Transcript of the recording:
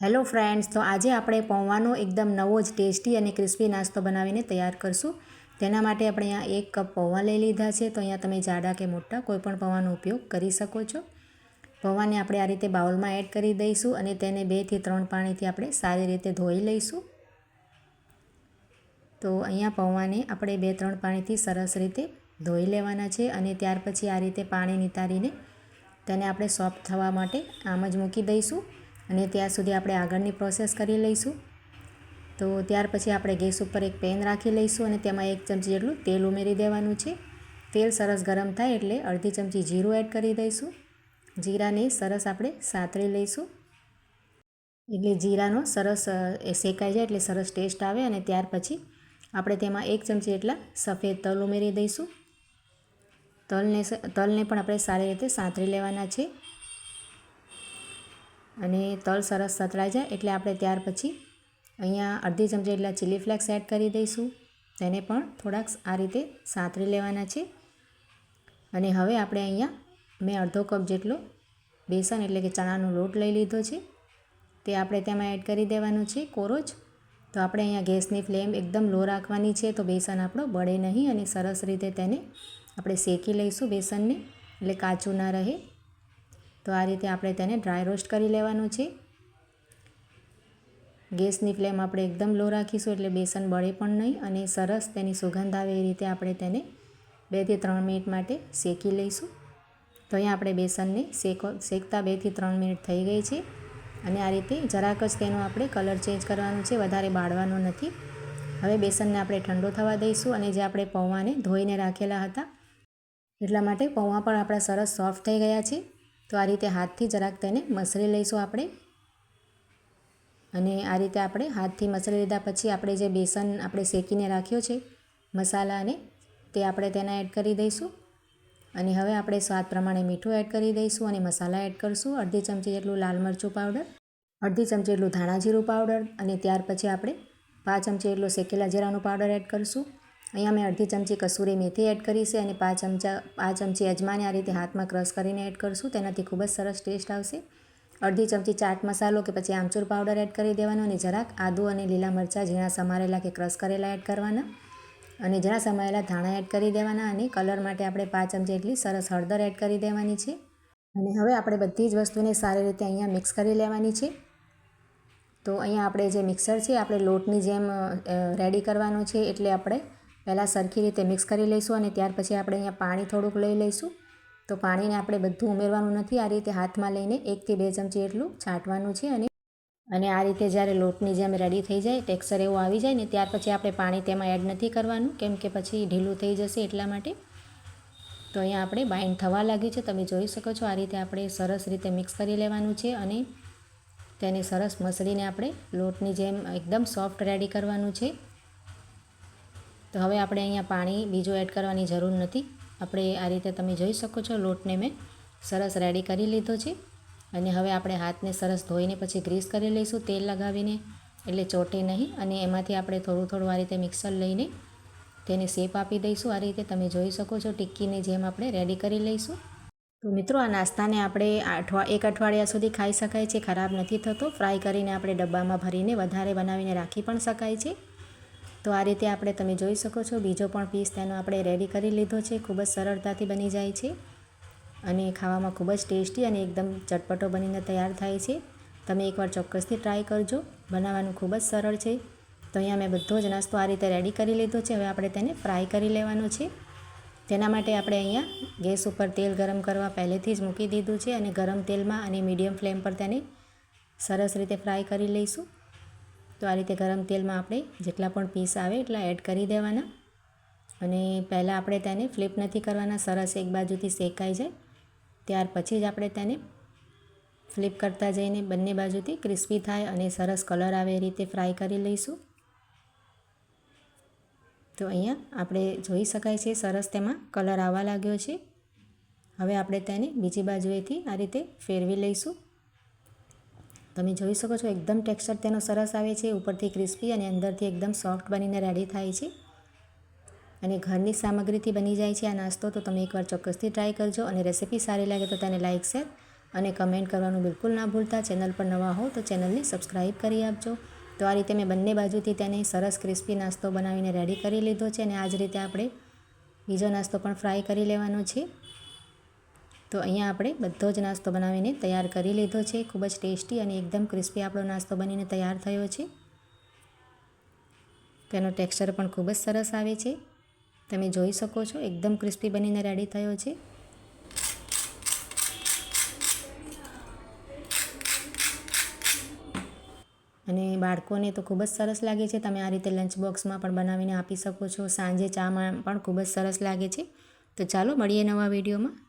Hello friends, તો આજે આપણે પૌવાનો એકદમ નવો જ ટેસ્ટી અને ક્રિસ્પી નાસ્તો બનાવીને તૈયાર કરશું. તેના માટે આપણે અહીંયા 1 કપ પૌવા લઈ લીધા છે. તો અહીંયા તમે જાડા કે મોટા કોઈપણ પૌવાનો ઉપયોગ કરી શકો છો. પૌવાને આપણે આ રીતે બાઉલમાં એડ કરી દઈશું અને તેને 2 થી 3 પાણીથી આપણે સારી રીતે ધોઈ લઈશું. તો અહીંયા પૌવાને આપણે 2-3 પાણીથી સરસ રીતે ધોઈ લેવાના છે અને ત્યાર પછી આ રીતે પાણી નિતારીને તેને આપણે સોફ્ટ થવા માટે આમ જ મૂકી દઈશું. અને ત્યાં સુધી આપણે આગળની પ્રોસેસ કરી લઈશું. તો ત્યાર પછી આપણે ગેસ ઉપર એક પેન રાખી લઈશું અને તેમાં 1 ચમચી જેટલું તેલ ઉમેરી દેવાનું છે. તેલ સરસ ગરમ થાય એટલે અડધી ચમચી જીરું એડ કરી દઈશું. જીરાને સરસ આપણે સાતળી લઈશું એટલે જીરાનો સરસ શેકાઈ જાય એટલે સરસ ટેસ્ટ આવે. અને ત્યાર પછી આપણે તેમાં 1 ચમચી જેટલા સફેદ તલ ઉમેરી દઈશું. તલને પણ આપણે સારી રીતે સાંતળી લેવાના છે. અને તલ સરસ સતળાઈ જાય એટલે આપણે ત્યાર પછી અહીંયા અડધી ચમચી જેટલા ચીલી ફ્લેક્સ એડ કરી દઈશું. તેને પણ થોડાક આ રીતે સાંતળી લેવાના છે. અને હવે આપણે અહીંયા મેં અડધો કપ જેટલો બેસન એટલે કે ચણાનો લોટ લઈ લીધો છે. તે આપણે તેમાં એડ કરી દેવાનું છે કોરો જ. તો આપણે અહીંયા ગેસની ફ્લેમ એકદમ લો રાખવાની છે તો બેસન આપણો બળે નહીં અને સરસ રીતે તેને આપણે શેકી લઈશું બેસનને, એટલે કાચું ના રહે. તો આ રીતે આપણે તેને ડ્રાય રોસ્ટ કરી લેવાનું છે. ગેસની ફ્લેમ આપણે એકદમ લો રાખીશું એટલે બેસન બળે પણ નહીં અને સરસ તેની સુગંધ આવે એ રીતે આપણે તેને 2 થી 3 મિનિટ માટે શેકી લઈશું. તો અહીંયા આપણે બેસનને શેકતા 2 થી 3 મિનિટ થઈ ગઈ છે. અને આ રીતે જરાક જ તેનો આપણે કલર ચેન્જ કરવાનો છે, વધારે બાળવાનો નથી. હવે બેસનને આપણે ઠંડો થવા દઈશું અને જે આપણે પૌવાને ધોઈને રાખેલા હતા એટલા માટે પૌવા પણ આપણા સરસ સોફ્ટ થઈ ગયા છે. તો આ રીતે હાથથી જરાક તેને મસળી લઈશું આપણે. અને આ રીતે આપણે હાથથી મસળી લીધા પછી આપણે જે બેસન આપણે શેકીને રાખ્યો છે મસાલાને તે આપણે તેના એડ કરી દઈશું. અને હવે આપણે સ્વાદ પ્રમાણે મીઠું એડ કરી દઈશું અને મસાલા એડ કરીશું. અડધી ચમચી જેટલું લાલ મરચું પાવડર, અડધી ચમચી જેટલું ધાણા જીરું પાવડર અને ત્યાર પછી આપણે 5 ચમચી જેટલું શેકેલા જીરાનું પાવડર એડ કરીશું. અહીંયા મેં અડધી ચમચી કસૂરી મેથી એડ કરી છે અને 5 ચમચી અજમાને આ રીતે હાથમાં ક્રશ કરીને એડ કરીશું. તેનાથી ખૂબ જ સરસ ટેસ્ટ આવશે. અડધી ચમચી ચાટ મસાલો કે પછી આમચૂર પાવડર એડ કરી દેવાનો અને જરાક આદું અને લીલા મરચાં ઝીણા સમારેલા કે ક્રશ કરેલા એડ કરવાના અને ઝીણા સમારેલા ધાણા એડ કરી દેવાના. અને કલર માટે આપણે 5 ચમચી જેટલી સરસ હળદર એડ કરી દેવાની છે. અને હવે આપણે બધી જ વસ્તુને સારી રીતે અહીંયા મિક્સ કરી લેવાની છે. તો અહીંયા આપણે જે મિક્સર છે આપણે લોટની જેમ રેડી કરવાનું છે એટલે આપણે પહેલાં સરખી રીતે મિક્સ કરી લઈશું અને ત્યાર પછી આપણે અહીંયા પાણી થોડુંક લઈ લઈશું. તો પાણીને આપણે બધું ઉમેરવાનું નથી, આ રીતે હાથમાં લઈને 1 થી 2 ચમચી એટલું છાંટવાનું છે. અને આ રીતે જ્યારે લોટની જેમ રેડી થઈ જાય, ટેક્સચર એવું આવી જાય ને ત્યાર પછી આપણે પાણી તેમાં એડ નથી કરવાનું, કેમ કે પછી ઢીલું થઈ જશે એટલા માટે. તો અહીંયા આપણે બાઇન્ડ થવા લાગ્યું છે, તમે જોઈ શકો છો. આ રીતે આપણે સરસ રીતે મિક્સ કરી લેવાનું છે અને તેને સરસ મસળીને આપણે લોટની જેમ એકદમ સોફ્ટ રેડી કરવાનું છે. તો હવે આપણે અહીંયા પાણી બીજું એડ કરવાની જરૂર નથી. આપણે આ રીતે તમે જોઈ શકો છો લોટને મેં સરસ રેડી કરી લીધો છે. અને હવે આપણે હાથને સરસ ધોઈને પછી ગ્રીસ કરી લઈશું તેલ લગાવીને, એટલે ચોટે નહીં. અને એમાંથી આપણે થોડું થોડું આ રીતે મિક્સર લઈને તેને શેપ આપી દઈશું. આ રીતે તમે જોઈ શકો છો ટિક્કીને જેમ આપણે રેડી કરી લઈશું. તો મિત્રો, આ નાસ્તાને આપણે 1 અઠવાડિયા સુધી ખાઈ શકાય છે, ખરાબ નથી થતો. ફ્રાય કરીને આપણે ડબ્બામાં ભરીને વધારે બનાવીને રાખી પણ શકાય છે. તો આ રીતે આપણે તમે જોઈ શકો છો બીજો પણ પીસ તેનો આપણે રેડી કરી લીધો છે. ખૂબ જ સરળતાથી બની જાય છે અને ખાવામાં ખૂબ જ ટેસ્ટી અને એકદમ ચટપટો બનીને તૈયાર થાય છે. તમે એકવાર ચોક્કસથી ટ્રાય કરજો, બનાવવાનું ખૂબ જ સરળ છે. તો અહીંયા મેં બધો જ નાસ્તો આ રીતે રેડી કરી લીધો છે. હવે આપણે તેને ફ્રાય કરી લેવાનો છે. તેના માટે આપણે અહીંયા ગેસ ઉપર તેલ ગરમ કરવા પહેલેથી જ મૂકી દીધું છે અને ગરમ તેલમાં અને મીડિયમ ફ્લેમ પર તેને સરસ રીતે ફ્રાય કરી લઈશું. તો આ રીતે ગરમ તેલમાં આપણે જેટલા પણ પીસ આવે એટલા એડ કરી દેવાના. અને પહેલાં આપણે તેને ફ્લિપ નથી કરવાના, સરસ એક બાજુથી શેકાઈ જાય ત્યાર પછી જ આપણે તેને ફ્લિપ કરતા જઈને બંને બાજુથી ક્રિસ્પી થાય અને સરસ કલર આવે એ રીતે ફ્રાય કરી લઈશું. તો અહીંયા આપણે જોઈ શકાય છે સરસ તેમાં કલર આવવા લાગ્યો છે. હવે આપણે તેને બીજી બાજુએથી આ રીતે ફેરવી લઈશું. તમે જોઈ શકો છો એકદમ ટેક્સચર તેનો સરસ આવે છે, ઉપરથી ક્રિસ્પી અને અંદરથી એકદમ સોફ્ટ બનીને રેડી થાય છે. અને ઘરની સામગ્રીથી બની જાય છે આ નાસ્તો. તો તમે એકવાર ચોક્કસથી ટ્રાય કરજો અને રેસિપી સારી લાગે તો તેને લાઇક, શેર અને કમેન્ટ કરવાનું બિલકુલ ના ભૂલતા. ચેનલ પર નવા હો તો ચેનલને સબસ્ક્રાઈબ કરી આપજો. તો આ રીતે મેં બંને બાજુથી તેને સરસ ક્રિસ્પી નાસ્તો બનાવીને રેડી કરી લીધો છે. અને આ જ રીતે આપણે બીજો નાસ્તો પણ ફ્રાય કરી લેવાનો છે. તો અહીંયા આપણે બધો જ નાસ્તો બનાવીને તૈયાર કરી લીધો છે. ખૂબ જ ટેસ્ટી અને એકદમ ક્રિસ્પી આપણો નાસ્તો બનીને તૈયાર થયો છે. તેનો ટેક્સચર પણ ખૂબ જ સરસ આવે છે. તમે જોઈ શકો છો એકદમ ક્રિસ્પી બનીને રેડી થયો છે. અને બાળકોને તો ખૂબ જ સરસ લાગે છે. તમે આ રીતે લંચ બોક્સમાં પણ બનાવીને આપી શકો છો. સાંજે ચામાં પણ ખૂબ જ સરસ લાગે છે. તો ચાલો મળીએ નવા વિડીયોમાં.